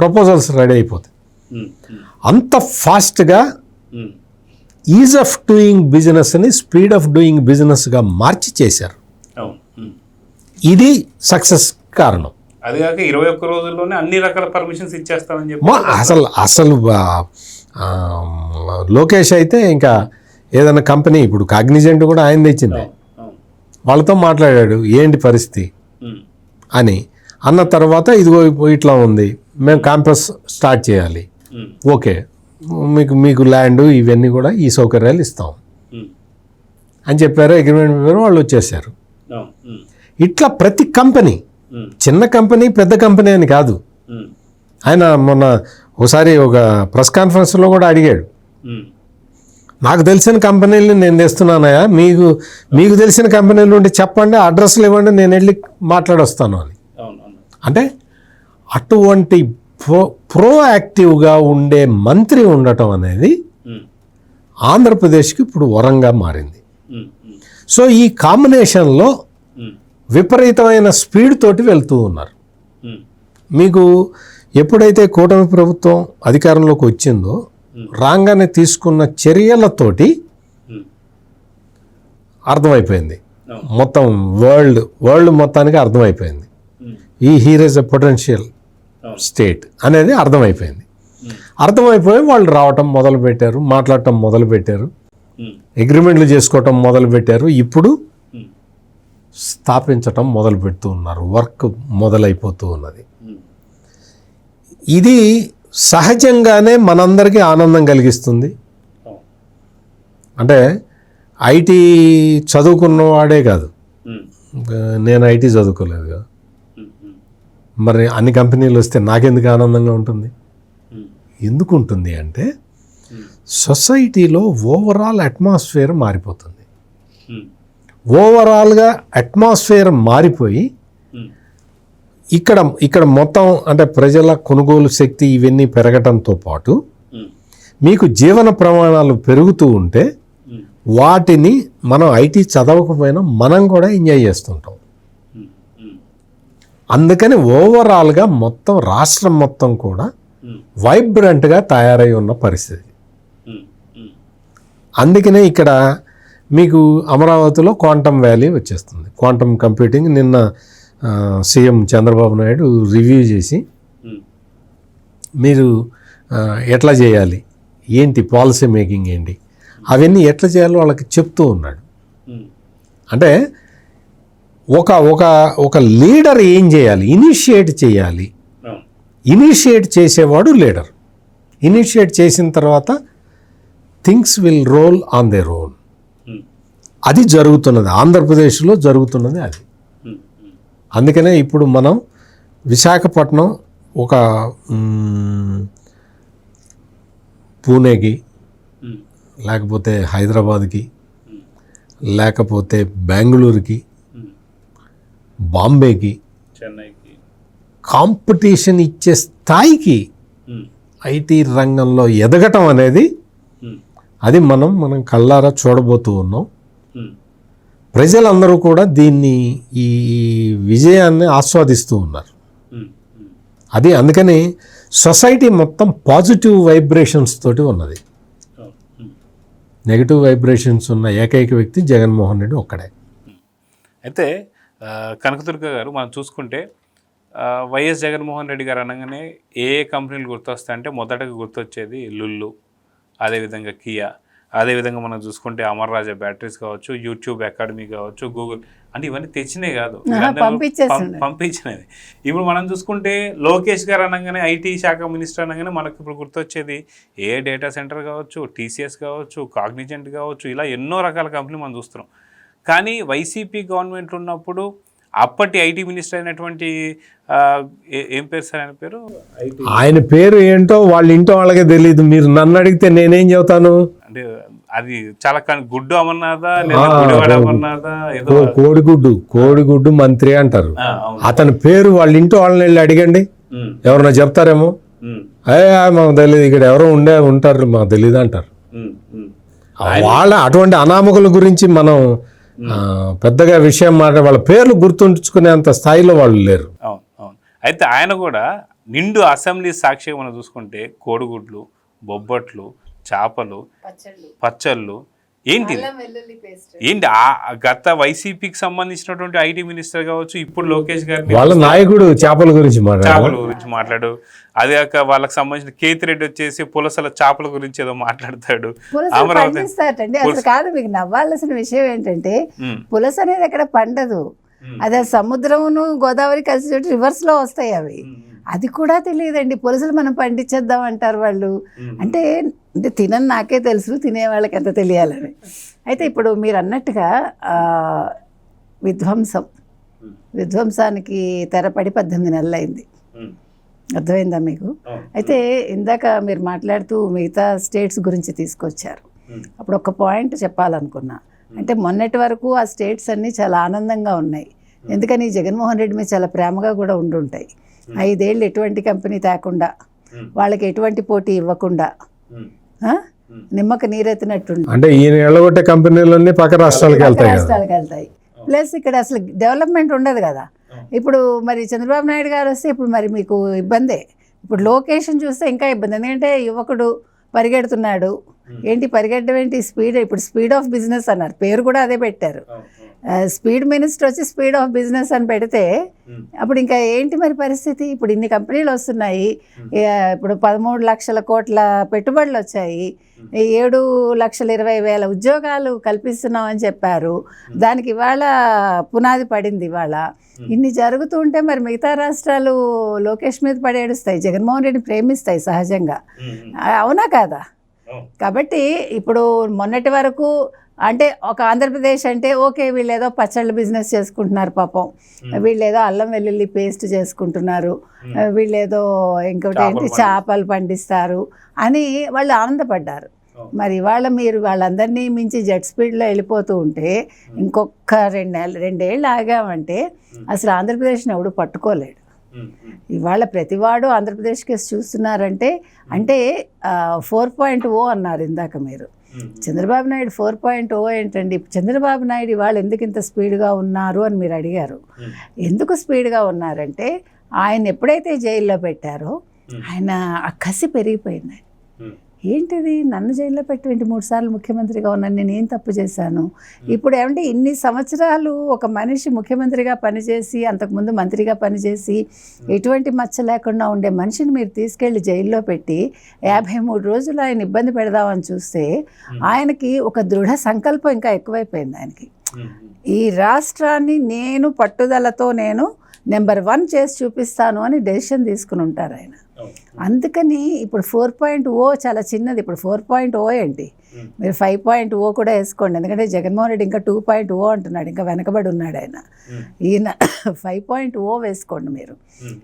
ప్రపోజల్స్ రెడీ అయిపోతాయి. అంత ఫాస్ట్గా ఈజ్ ఆఫ్ డూయింగ్ బిజినెస్ని స్పీడ్ ఆఫ్ డూయింగ్ బిజినెస్గా మార్చి చేశారు. ఇది సక్సెస్ కారణం.
అది కాక 21 రోజుల్లోనే అన్ని రకాల పర్మిషన్స్ ఇచ్చేస్తామని చెప్పి
అసలు లోకేష్ అయితే ఇంకా ఏదైనా కంపెనీ, ఇప్పుడు కాగ్నిజెంట్ కూడా ఆయన తెచ్చింది, వాళ్ళతో మాట్లాడాడు ఏంటి పరిస్థితి అని. అన్న తర్వాత ఇదిగో ఇట్లా ఉంది, మేము క్యాంపస్ స్టార్ట్ చేయాలి, ఓకే మీకు ల్యాండ్ ఇవన్నీ కూడా ఈ సౌకర్యాలు ఇస్తాం అని చెప్పారు. అగ్రిమెంట్ చెప్పారు, వాళ్ళు వచ్చేసారు. ఇట్లా ప్రతి కంపెనీ, చిన్న కంపెనీ పెద్ద కంపెనీ అని కాదు. ఆయన మొన్న ఒకసారి ఒక ప్రెస్ కాన్ఫరెన్స్లో కూడా అడిగాడు, నాకు తెలిసిన కంపెనీలు నేను తెస్తున్నానయా, మీకు తెలిసిన కంపెనీలు ఉంటే చెప్పండి, అడ్రస్లు ఇవ్వండి, నేను వెళ్ళి మాట్లాడొస్తాను అని. అంటే అటువంటి ప్రోయాక్టివ్గా ఉండే మంత్రి ఉండటం అనేది ఆంధ్రప్రదేశ్కి ఇప్పుడు వరంగా మారింది. సో ఈ కాంబినేషన్లో విపరీతమైన స్పీడ్ తోటి వెళ్తూ ఉన్నారు. మీకు ఎప్పుడైతే కూటమి ప్రభుత్వం అధికారంలోకి వచ్చిందో రాగానే తీసుకున్న చర్యలతోటి అర్థమైపోయింది, మొత్తం వరల్డ్ మొత్తానికి అర్థమైపోయింది here is a potential state అనేది అర్థమైపోయింది. అర్థమైపోయి వాళ్ళు రావటం మొదలుపెట్టారు, మాట్లాడటం మొదలుపెట్టారు, అగ్రిమెంట్లు చేసుకోవటం మొదలుపెట్టారు, ఇప్పుడు స్థాపించటం మొదలు పెడుతూ ఉన్నారు, వర్క్ మొదలైపోతూ ఉన్నది. ఇది సహజంగానే మనందరికీ ఆనందం కలిగిస్తుంది. అంటే ఐటీ చదువుకున్నవాడే కాదు, నేను ఐటీ చదువుకోలేదు కదా, మరి అన్ని కంపెనీలు వస్తే నాకెందుకు ఆనందంగా ఉంటుంది? ఎందుకు ఉంటుంది అంటే సొసైటీలో ఓవరాల్ అట్మాస్ఫియర్ మారిపోతుంది. ఓవరాల్గా అట్మాస్ఫియర్ మారిపోయి ఇక్కడ మొత్తం అంటే ప్రజల కొనుగోలు శక్తి ఇవన్నీ పెరగటంతో పాటు మీకు జీవన ప్రమాణాలు పెరుగుతూ ఉంటే వాటిని మనం ఐటీ చదవకపోయినా మనం కూడా ఎంజాయ్ చేస్తుంటాం. అందుకని ఓవరాల్గా మొత్తం రాష్ట్రం మొత్తం కూడా వైబ్రెంట్గా తయారై ఉన్న పరిస్థితి. అందుకనే ఇక్కడ మీకు అమరావతిలో క్వాంటమ్ వ్యాలీ వచ్చేస్తుంది, క్వాంటమ్ కంప్యూటింగ్. నిన్న సీఎం చంద్రబాబు నాయుడు రివ్యూ చేసి మీరు ఎట్లా చేయాలి, ఏంటి పాలసీ మేకింగ్ ఏంటి, అవన్నీ ఎట్లా చేయాలో వాళ్ళకి చెప్తూ ఉన్నాడు. అంటే ఒక లీడర్ ఏం చేయాలి, ఇనిషియేట్ చేయాలి ఇనిషియేట్ చేసేవాడు లీడర్. ఇనిషియేట్ చేసిన తర్వాత things will roll on their own. అది జరుగుతున్నది, ఆంధ్రప్రదేశ్లో జరుగుతున్నది అది. అందుకనే ఇప్పుడు మనం విశాఖపట్నం ఒక పూణేకి, లేకపోతే హైదరాబాద్కి, లేకపోతే బెంగళూరుకి, బాంబేకి
చెన్నైకి
కాంపిటీషన్ ఇచ్చే స్థాయికి ఐటీ రంగంలో ఎదగటం అనేది అది మనం కళ్ళారా చూడబోతూ ఉన్నాం. ప్రజలందరూ కూడా దీన్ని, ఈ విజయాన్ని ఆస్వాదిస్తూ ఉన్నారు. అది అందుకని సొసైటీ మొత్తం పాజిటివ్ వైబ్రేషన్స్ తోటి ఉన్నది. నెగిటివ్ వైబ్రేషన్స్ ఉన్న ఏకైక వ్యక్తి జగన్మోహన్ రెడ్డి ఒక్కడే.
అయితే కనకదుర్గ గారు మనం చూసుకుంటే వైఎస్ జగన్మోహన్ రెడ్డి గారు అనగానే ఏ కంపెనీలు గుర్తొస్తాయంటే మొదటగా గుర్తొచ్చేది లుల్లు, అదేవిధంగా కియా, అదేవిధంగా మనం చూసుకుంటే అమర్ రాజా బ్యాటరీస్ కావచ్చు, యూట్యూబ్ అకాడమీ కావచ్చు, గూగుల్, అంటే ఇవన్నీ తెచ్చినాయి కాదు, పంపించినవి. ఇప్పుడు మనం చూసుకుంటే లోకేష్ గారు అనగానే ఐటీ శాఖ మినిస్టర్ అనగానే మనకు ఇప్పుడు గుర్తొచ్చేది ఏ డేటా సెంటర్ కావచ్చు, టీసీఎస్ కావచ్చు, కాగ్నిజెంట్ కావచ్చు, ఇలా ఎన్నో రకాల కంపెనీలు మనం చూస్తున్నాం. కానీ వైసీపీ గవర్నమెంట్ ఉన్నప్పుడు అప్పటి ఐటీ మినిస్టర్ అయినటువంటి ఏం పేరు సార్ ఆయన పేరు,
ఆయన పేరు ఏంటో వాళ్ళ ఇంటో వాళ్ళకే తెలియదు. మీరు నన్ను అడిగితే నేనేం చెబుతాను?
అంటే అది చాలా గుడ్డు అమర్నాథా లేదా గుడివాడ అమర్నాథా, ఏదో
కోడిగుడ్డు మంత్రి అంటారు. అతని పేరు వాళ్ళ ఇంటో వాళ్ళని వెళ్ళి అడిగండి, ఎవరన్నా చెప్తారేమో. మాకు తెలియదు, ఇక్కడ ఎవరో ఉంటారు మాకు తెలియదు అంటారు. వాళ్ళ అటువంటి అనామకుల గురించి మనం పెద్దగా విషయం వాళ్ళ పేర్లు గుర్తుంచుకునేంత స్థాయిలో వాళ్ళు లేరు.
అవును అవును. అయితే ఆయన కూడా నిండు అసెంబ్లీ సాక్షిగా మనం చూసుకుంటే కోడిగుడ్లు, బొబ్బట్లు, చేపలు, పచ్చళ్ళు, ఏంటి గత వైసీపీకి సంబంధించినటువంటి ఐటీ మినిస్టర్ కావచ్చు, ఇప్పుడు లోకేష్ గారిని
వాళ్ళ నాయకుడు చేపల గురించి
మాట్లాడు. అది కాక వాళ్ళకి సంబంధించిన కేతిరెడ్డి వచ్చేసి పులసల చేపల గురించి ఏదో మాట్లాడతాడు.
అసలు కాదు, మీకు నవ్వాల్సిన విషయం ఏంటంటే పులస అనేది అక్కడ పండదు, అది సముద్రమును గోదావరి కలిసి రివర్స్ లో వస్తాయి అవి. అది కూడా తెలియదండి. పులసలు మనం పండించేద్దాం అంటారు వాళ్ళు. అంటే తినని నాకే తెలుసు, తినే వాళ్ళకి ఎంత తెలియాలని. అయితే ఇప్పుడు మీరు అన్నట్టుగా విధ్వంసానికి తెరపడి 18 నెలలు అయింది. అర్థమైందా మీకు? అయితే ఇందాక మీరు మాట్లాడుతూ మిగతా స్టేట్స్ గురించి తీసుకొచ్చారు. అప్పుడు ఒక పాయింట్ చెప్పాలనుకున్నా. అంటే మొన్నటి వరకు ఆ స్టేట్స్ అన్నీ చాలా ఆనందంగా ఉన్నాయి. ఎందుకని జగన్మోహన్ రెడ్డి మీద చాలా ప్రేమగా కూడా ఉండుంటాయి. 5 ఏళ్ళు ఎటువంటి కంపెనీ తేకుండా, వాళ్ళకి ఎటువంటి పోటీ ఇవ్వకుండా నిమ్మక నీరెత్తినట్టు,
అంటే ఈయన ఎళ్ళగొట్టే కంపెనీలన్నీ పక్క రాష్ట్రాలకు
వెళ్తాయి. ప్లస్ ఇక్కడ అసలు డెవలప్మెంట్ ఉండదు కదా. ఇప్పుడు మరి చంద్రబాబు నాయుడు గారు వస్తే ఇప్పుడు మరి మీకు ఇబ్బందే. ఇప్పుడు లొకేషన్ చూస్తే ఇంకా ఇబ్బంది. ఎందుకంటే యువకుడు పరిగెడుతున్నాడు. ఏంటి పరిగెట్టడం ఏంటి? ఇప్పుడు స్పీడ్ ఆఫ్ బిజినెస్ అన్నారు, పేరు కూడా అదే పెట్టారు. స్పీడ్ మినిస్టర్ వచ్చి స్పీడ్ ఆఫ్ బిజినెస్ అని పెడితే అప్పుడు ఇంకా ఏంటి మరి పరిస్థితి? ఇప్పుడు ఇన్ని కంపెనీలు వస్తున్నాయి, ఇప్పుడు 13 లక్షల కోట్ల పెట్టుబడులు వచ్చాయి, 7,20,000 ఉద్యోగాలు కల్పిస్తున్నాం అని చెప్పారు. దానికి ఇవాళ పునాది పడింది. ఇవాళ ఇన్ని జరుగుతూ ఉంటే మరి మిగతా రాష్ట్రాలు లోకేష్ మీద పడేడుస్తాయి, జగన్మోహన్ రెడ్డిని ప్రేమిస్తాయి సహజంగా. అవునా కాదా? కాబట్టి ఇప్పుడు మొన్నటి వరకు అంటే ఒక ఆంధ్రప్రదేశ్ అంటే ఓకే, వీళ్ళు ఏదో పచ్చళ్ళ బిజినెస్ చేసుకుంటున్నారు పాపం, వీళ్ళు ఏదో అల్లం వెల్లుల్లి పేస్ట్ చేసుకుంటున్నారు, వీళ్ళు ఏదో ఇంకొకటి ఏంటి చేపలు పండిస్తారు అని వాళ్ళు ఆనందపడ్డారు. మరి ఇవాళ మీరు వాళ్ళందరినీ మించి జెట్ స్పీడ్లో వెళ్ళిపోతూ ఉంటే ఇంకొక 2 ఏళ్ళు ఆగామంటే అసలు ఆంధ్రప్రదేశ్ని ఎవడు పట్టుకోలేడు. ఇవాళ ప్రతివాడు ఆంధ్రప్రదేశ్ కేసు చూస్తున్నారంటే అంటే 4.0 అన్నారు ఇందాక మీరు. చంద్రబాబు నాయుడు 4.0 ఏంటండి? చంద్రబాబు నాయుడు ఇవాళ ఎందుకు ఇంత స్పీడ్గా ఉన్నారు అని మీరు అడిగారు. ఎందుకు స్పీడ్గా ఉన్నారంటే ఆయన ఎప్పుడైతే జైల్లో పెట్టారో ఆయన ఆ కసి పెరిగిపోయింది. ఏంటిది, నన్ను జైల్లో పెట్టి 23 సార్లు ముఖ్యమంత్రిగా ఉన్నాను, నేను ఏం తప్పు చేశాను? ఇప్పుడు ఏమంటే ఇన్ని సంవత్సరాలు ఒక మనిషి ముఖ్యమంత్రిగా పనిచేసి, అంతకుముందు మంత్రిగా పనిచేసి, ఎటువంటి మచ్చ లేకుండా ఉండే మనిషిని మీరు తీసుకెళ్ళి జైల్లో పెట్టి 53 రోజులు ఆయన ఇబ్బంది పెడదామని చూస్తే ఆయనకి ఒక దృఢ సంకల్పం ఇంకా ఎక్కువైపోయింది ఆయనకి. ఈ రాష్ట్రాన్ని నేను పట్టుదలతో నేను నెంబర్ 1 చేసి చూపిస్తాను అని డెసిషన్ తీసుకుని ఉంటారు ఆయన. అందుకని ఇప్పుడు 4.0 చాలా చిన్నది. ఇప్పుడు 4.0 ఏంటి, మీరు 5.0 కూడా వేసుకోండి. ఎందుకంటే జగన్మోహన్ రెడ్డి ఇంకా 2.0 అంటున్నాడు, ఇంకా వెనకబడి ఉన్నాడు ఆయన. ఈయన 5.0 వేసుకోండి మీరు.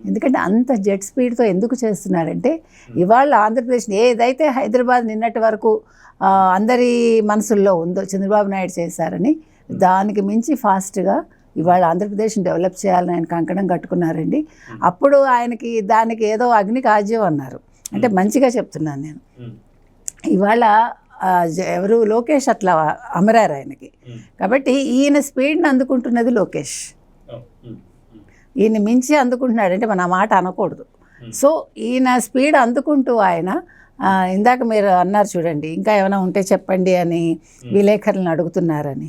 ఎందుకంటే అంత జెట్ స్పీడ్తో ఎందుకు చేస్తున్నారంటే ఇవాళ ఆంధ్రప్రదేశ్ ఏదైతే హైదరాబాద్ నిన్నటి వరకు అందరి మనసుల్లో ఉందో చంద్రబాబు నాయుడు చేశారని, దానికి మించి ఫాస్ట్గా ఇవాళ ఆంధ్రప్రదేశ్ని డెవలప్ చేయాలని ఆయన కంకణం కట్టుకున్నారండి. అప్పుడు ఆయనకి దానికి ఏదో అగ్ని కాజ్యం అన్నారు, అంటే మంచిగా చెప్తున్నాను నేను. ఇవాళ ఎవరు లోకేష్ అట్లా అమరారు ఆయనకి. కాబట్టి ఈయన స్పీడ్ని అందుకుంటున్నది లోకేష్, ఈయన మించి అందుకుంటున్నాడు. అంటే మన మాట అనకూడదు. సో ఈయన స్పీడ్ అందుకుంటూ ఆయన ఇందాక మీరు అన్నారు చూడండి, ఇంకా ఏమైనా ఉంటే చెప్పండి అని విలేకరులను అడుగుతున్నారని,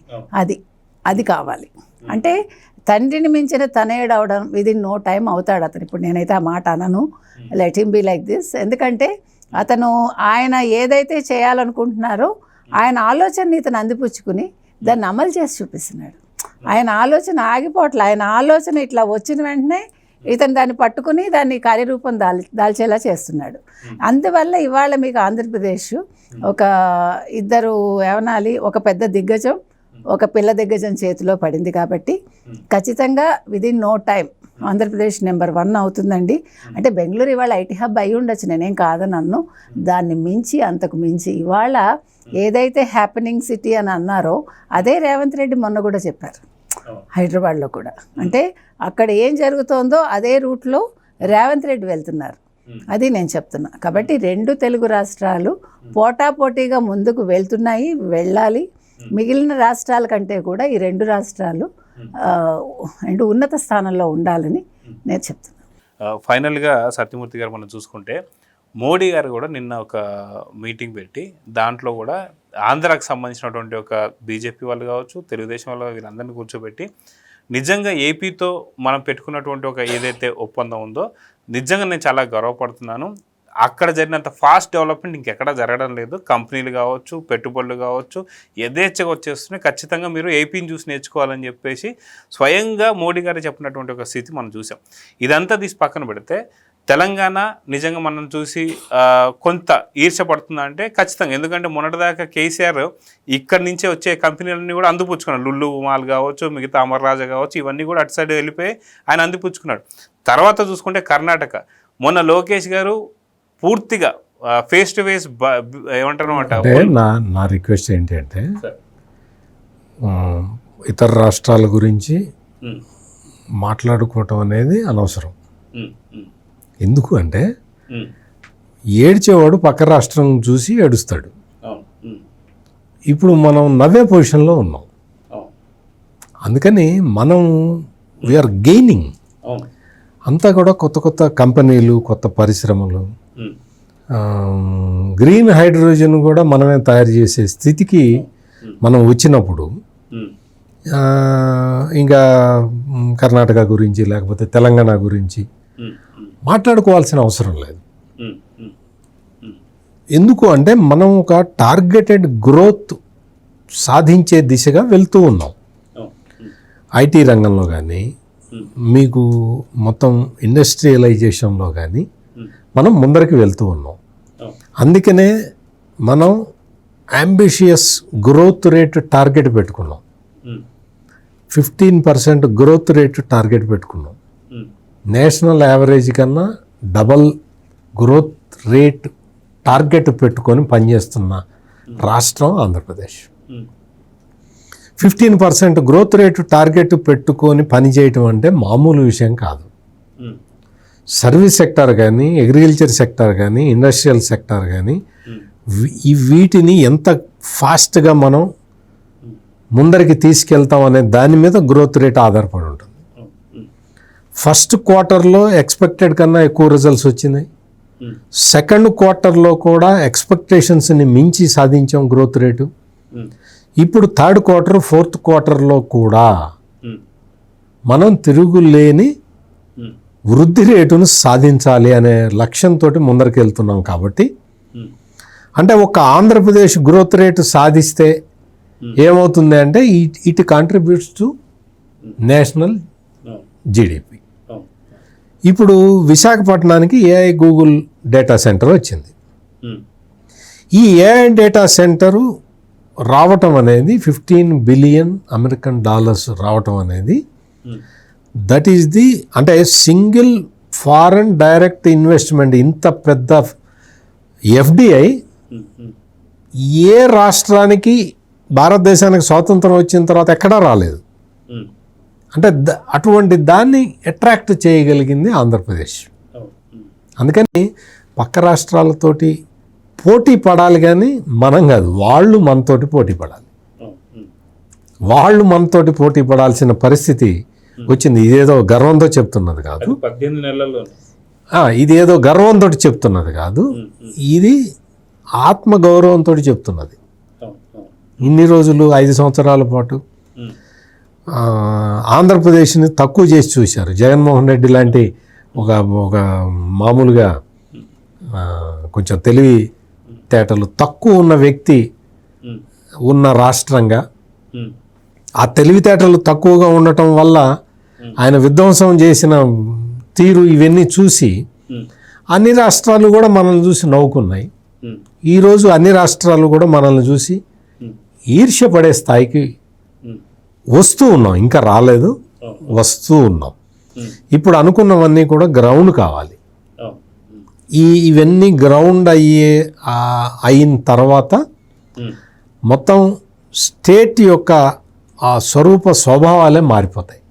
అది కావాలి. అంటే తండ్రిని మించిన తనయుడు అవడం విదిన్ నో టైం అవుతాడు అతను. ఇప్పుడు నేనైతే ఆ మాట అనను, let him be like this. ఎందుకంటే అతను ఆయన ఏదైతే చేయాలనుకుంటున్నారో ఆయన ఆలోచనని ఇతను అందిపుచ్చుకుని దాన్ని అమలు చేసి చూపిస్తున్నాడు. ఆయన ఆలోచన ఆగిపోవట్లే, ఆయన ఆలోచన ఇట్లా వచ్చిన వెంటనే ఇతను దాన్ని పట్టుకుని దాన్ని కార్యరూపం దాల్చేలా చేస్తున్నాడు. అందువల్ల ఇవాళ మీకు ఆంధ్రప్రదేశ్ ఒక ఇద్దరు ఏమనాలి, ఒక పెద్ద దిగ్గజం, ఒక పిల్ల దిగ్గజం చేతిలో పడింది. కాబట్టి ఖచ్చితంగా within no time Andhra Pradesh number 1 అవుతుందండి. అంటే బెంగళూరు ఇవాళ ఐటీ హబ్ అయి ఉండొచ్చు, నేనేం కాదనన్ను. దాన్ని మించి అంతకు మించి ఇవాళ ఏదైతే హ్యాపెనింగ్ సిటీ అని అన్నారో అదే రేవంత్ రెడ్డి మొన్న కూడా చెప్పారు హైదరాబాద్లో కూడా. అంటే అక్కడ ఏం జరుగుతోందో అదే రూట్లో రేవంత్ రెడ్డి వెళ్తున్నారు, అది నేను చెప్తున్నా. కాబట్టి 2 తెలుగు రాష్ట్రాలు పోటాపోటీగా ముందుకు వెళ్తున్నాయి, వెళ్ళాలి. మిగిలిన రాష్ట్రాల కంటే కూడా ఈ 2 రాష్ట్రాలు ఉన్నత స్థానంలో ఉండాలని నేను చెప్తున్నాను.
ఫైనల్గా సత్యమూర్తి గారు మనం చూసుకుంటే మోడీ గారు కూడా నిన్న ఒక మీటింగ్ పెట్టి దాంట్లో కూడా ఆంధ్రాకు సంబంధించినటువంటి ఒక బీజేపీ వాళ్ళు కావచ్చు, తెలుగుదేశం వాళ్ళు, వీళ్ళందరినీ కూర్చోబెట్టి నిజంగా ఏపీతో మనం పెట్టుకున్నటువంటి ఒక ఏదైతే ఒప్పందం ఉందో నిజంగా నేను చాలా గర్వపడుతున్నాను. అక్కడ జరిగినంత ఫాస్ట్ డెవలప్మెంట్ ఇంకెక్కడా జరగడం లేదు. కంపెనీలు కావచ్చు, పెట్టుబడులు కావచ్చు యథేచ్ఛగా వచ్చేస్తున్నాయి. ఖచ్చితంగా మీరు ఏపీని చూసి నేర్చుకోవాలని చెప్పేసి స్వయంగా మోడీ గారు చెప్పినటువంటి ఒక స్థితి మనం చూసాం. ఇదంతా తీసి పక్కన పెడితే తెలంగాణ నిజంగా మనం చూసి కొంత ఈర్షపడుతుందా అంటే ఖచ్చితంగా. ఎందుకంటే మొన్నటిదాకా కేసీఆర్ ఇక్కడి నుంచే వచ్చే కంపెనీలన్నీ కూడా అందిపుచ్చుకున్నాడు. లుల్లు మాల్ కావచ్చు, మిగతా అమర్ రాజా కావచ్చు, ఇవన్నీ కూడా అటు సైడ్ వెళ్ళిపోయి ఆయన అందిపుచ్చుకున్నాడు. తర్వాత చూసుకుంటే కర్ణాటక మొన్న లోకేష్ గారు పూర్తిగా ఫేస్ టు ఫేస్ ఏమంటారు అంటే
నా రిక్వెస్ట్ ఏంటి అంటే ఇతర రాష్ట్రాల గురించి మాట్లాడుకోవటం అనేది అనవసరం. ఎందుకు అంటే ఏడ్చేవాడు పక్క రాష్ట్రం చూసి ఏడుస్తాడు. ఇప్పుడు మనం నవ్వే పొజిషన్లో ఉన్నాం. అందుకని మనం వీఆర్ గెయినింగ్. అంతా కూడా కొత్త కొత్త కంపెనీలు, కొత్త పరిశ్రమలు, గ్రీన్ హైడ్రోజన్ కూడా మనమే తయారు చేసే స్థితికి మనం వచ్చినప్పుడు ఇంకా కర్ణాటక గురించి లేకపోతే తెలంగాణ గురించి మాట్లాడుకోవాల్సిన అవసరం లేదు. ఎందుకు అంటే మనం ఒక టార్గెటెడ్ గ్రోత్ సాధించే దిశగా వెళ్తూ ఉన్నాం. ఐటీ రంగంలో కానీ, మీకు మొత్తం ఇండస్ట్రియలైజేషన్లో కానీ మనం ముందరికి వెళ్తూ ఉన్నాం. అందుకనే మనం అంబిషియస్ గ్రోత్ రేట్ టార్గెట్ పెట్టుకున్నాం. 15% గ్రోత్ రేట్ టార్గెట్ పెట్టుకున్నాం. నేషనల్ యావరేజ్ కన్నా డబల్ గ్రోత్ రేట్ టార్గెట్ పెట్టుకొని పనిచేస్తున్న రాష్ట్రం ఆంధ్రప్రదేశ్. 15% గ్రోత్ రేటు టార్గెట్ పెట్టుకొని పనిచేయటం అంటే మామూలు విషయం కాదు. సర్వీస్ సెక్టార్ కానీ, అగ్రికల్చర్ సెక్టార్ కానీ, ఇండస్ట్రియల్ సెక్టార్ కానీ వీటిని ఎంత ఫాస్ట్గా మనం ముందరికి తీసుకెళ్తాం అనే దాని మీద గ్రోత్ రేట్ ఆధారపడి ఉంటుంది. ఫస్ట్ క్వార్టర్లో ఎక్స్పెక్టెడ్ కన్నా ఎక్కువ రిజల్ట్స్ వచ్చినాయి. సెకండ్ క్వార్టర్లో కూడా ఎక్స్పెక్టేషన్స్ని మించి సాధించాం గ్రోత్ రేటు. ఇప్పుడు థర్డ్ క్వార్టర్, ఫోర్త్ క్వార్టర్లో కూడా మనం తిరుగులేని వృద్ధి రేటును సాధించాలి అనే లక్ష్యంతో ముందరికి వెళ్తున్నాం. కాబట్టి అంటే ఒక ఆంధ్రప్రదేశ్ గ్రోత్ రేటు సాధిస్తే ఏమవుతుంది అంటే it contributes to national GDP. ఇప్పుడు విశాఖపట్నానికి ఏఐ గూగుల్ డేటా సెంటర్ వచ్చింది. ఈ ఏఐ డేటా సెంటరు రావటం అనేది $15 బిలియన్ రావటం అనేది దట్ ఈస్ ది అంటే సింగిల్ ఫారెన్ డైరెక్ట్ ఇన్వెస్ట్మెంట్. ఇంత పెద్ద ఎఫ్డిఐ ఏ రాష్ట్రానికి భారతదేశానికి స్వాతంత్రం వచ్చిన తర్వాత ఎక్కడా రాలేదు. అంటే అటువంటి దాన్ని అట్రాక్ట్ చేయగలిగింది ఆంధ్రప్రదేశ్. అందుకని పక్క రాష్ట్రాలతోటి పోటీ పడాలి కానీ మనం కాదు, వాళ్ళు మనతోటి పోటీ పడాలి. వాళ్ళు మనతోటి పోటీ పడాల్సిన పరిస్థితి వచ్చింది. ఇదేదో గర్వంతో చెప్తున్నది కాదు,
18 నెలల్లో
ఇదేదో గర్వంతో చెప్తున్నది కాదు, ఇది ఆత్మగౌరవంతో చెప్తున్నది. ఇన్ని రోజులు 5 సంవత్సరాల పాటు ఆంధ్రప్రదేశ్ని తక్కువ చేసి చూశారు. జగన్మోహన్ రెడ్డి లాంటి ఒక మామూలుగా కొంచెం తెలివి తేటలు తక్కువ ఉన్న వ్యక్తి ఉన్న రాష్ట్రంగా, ఆ తెలివితేటలు తక్కువగా ఉండటం వల్ల ఆయన విధ్వంసం చేసిన తీరు ఇవన్నీ చూసి అన్ని రాష్ట్రాలు కూడా మనల్ని చూసి నవ్వుకున్నాయి. ఈరోజు అన్ని రాష్ట్రాలు కూడా మనల్ని చూసి ఈర్ష్యపడే స్థాయికి వస్తూ ఉన్నాం. ఇంకా రాలేదు, వస్తూ ఉన్నాం. ఇప్పుడు అనుకున్నవన్నీ కూడా గ్రౌండ్ కావాలి. ఇవన్నీ గ్రౌండ్ అయిన తర్వాత మొత్తం స్టేట్ యొక్క ఆ స్వరూప స్వభావాలే మారిపోతాయి.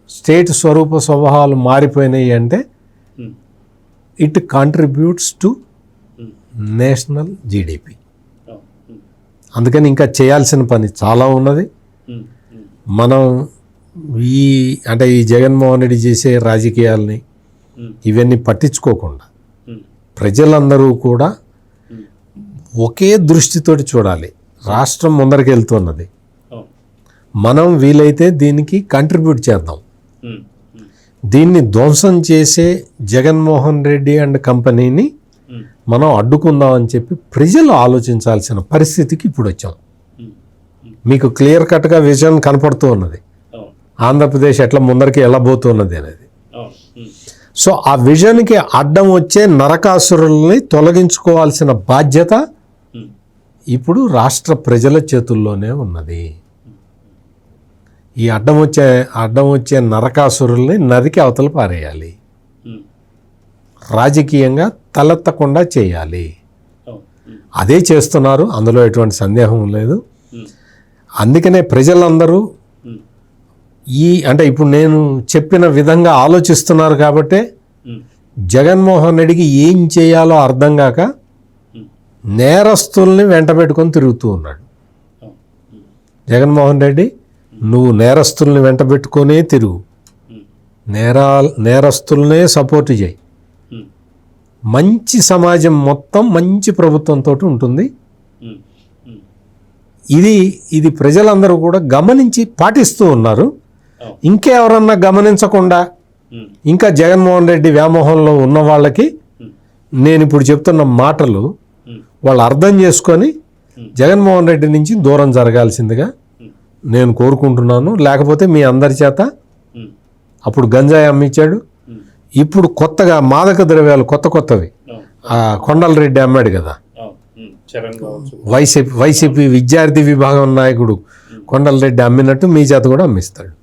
స్టేట్ స్వరూప స్వభావాలు మారిపోయినాయి అంటే it contributes to national GDP. అందుకని ఇంకా చేయాల్సిన పని చాలా ఉన్నది. మనం ఈ జగన్మోహన్ రెడ్డి చేసే రాజకీయాల్ని ఇవన్నీ పట్టించుకోకుండా ప్రజలందరూ కూడా ఒకే దృష్టితోటి చూడాలి. రాష్ట్రం ముందరికి వెళ్తున్నది, మనం వీలైతే దీనికి కంట్రిబ్యూట్ చేద్దాం. దీన్ని ధ్వంసం చేసే జగన్మోహన్ రెడ్డి అండ్ కంపెనీని మనం అడ్డుకుందాం అని చెప్పి ప్రజలు ఆలోచించాల్సిన పరిస్థితికి ఇప్పుడు వచ్చాం. మీకు క్లియర్ కట్గా విజన్ కనపడుతూ ఉన్నది, ఆంధ్రప్రదేశ్ ఎట్లా ముందరికి వెళ్ళబోతున్నది అనేది. సో ఆ విజన్కి అడ్డం వచ్చే నరకాసురుల్ని తొలగించుకోవాల్సిన బాధ్యత ఇప్పుడు రాష్ట్ర ప్రజల చేతుల్లోనే ఉన్నది. ఈ అడ్డం వచ్చే నరకాసురుల్ని నదికి అవతల పారేయాలి, రాజకీయంగా తలెత్తకుండా చేయాలి. అదే చేస్తున్నారు, అందులో ఎటువంటి సందేహం లేదు. అందుకనే ప్రజలందరూ ఇప్పుడు నేను చెప్పిన విధంగా ఆలోచిస్తున్నారు కాబట్టే జగన్మోహన్ రెడ్డికి ఏం చేయాలో అర్థం కాక నేరస్తుల్ని వెంట పెట్టుకొని తిరుగుతూ ఉన్నాడు. జగన్మోహన్ రెడ్డి, నువ్వు నేరస్తుల్ని వెంట పెట్టుకొనే తిరుగు, నేరస్తుల్నే సపోర్ట్ చేయి. మంచి సమాజం మొత్తం మంచి ప్రభుత్వంతో ఉంటుంది. ఇది ప్రజలందరూ కూడా గమనించి పాటిస్తూ ఉన్నారు. ఇంకెవరన్నా గమనించకుండా ఇంకా జగన్మోహన్ రెడ్డి వ్యామోహంలో ఉన్న వాళ్ళకి నేను ఇప్పుడు చెప్తున్న మాటలు వాళ్ళు అర్థం చేసుకొని జగన్మోహన్ రెడ్డి నుంచి దూరం జరగాల్సిందిగా నేను కోరుకుంటున్నాను. లేకపోతే మీ అందరి చేత అప్పుడు గంజాయి అమ్మించాడు, ఇప్పుడు కొత్తగా మాదక ద్రవ్యాలు కొత్తవి కొండలరెడ్డి అమ్మాడు కదా, వైసీపీ విద్యార్థి విభాగం నాయకుడు కొండలరెడ్డి అమ్మినట్టు మీ చేత కూడా అమ్మిస్తాడు.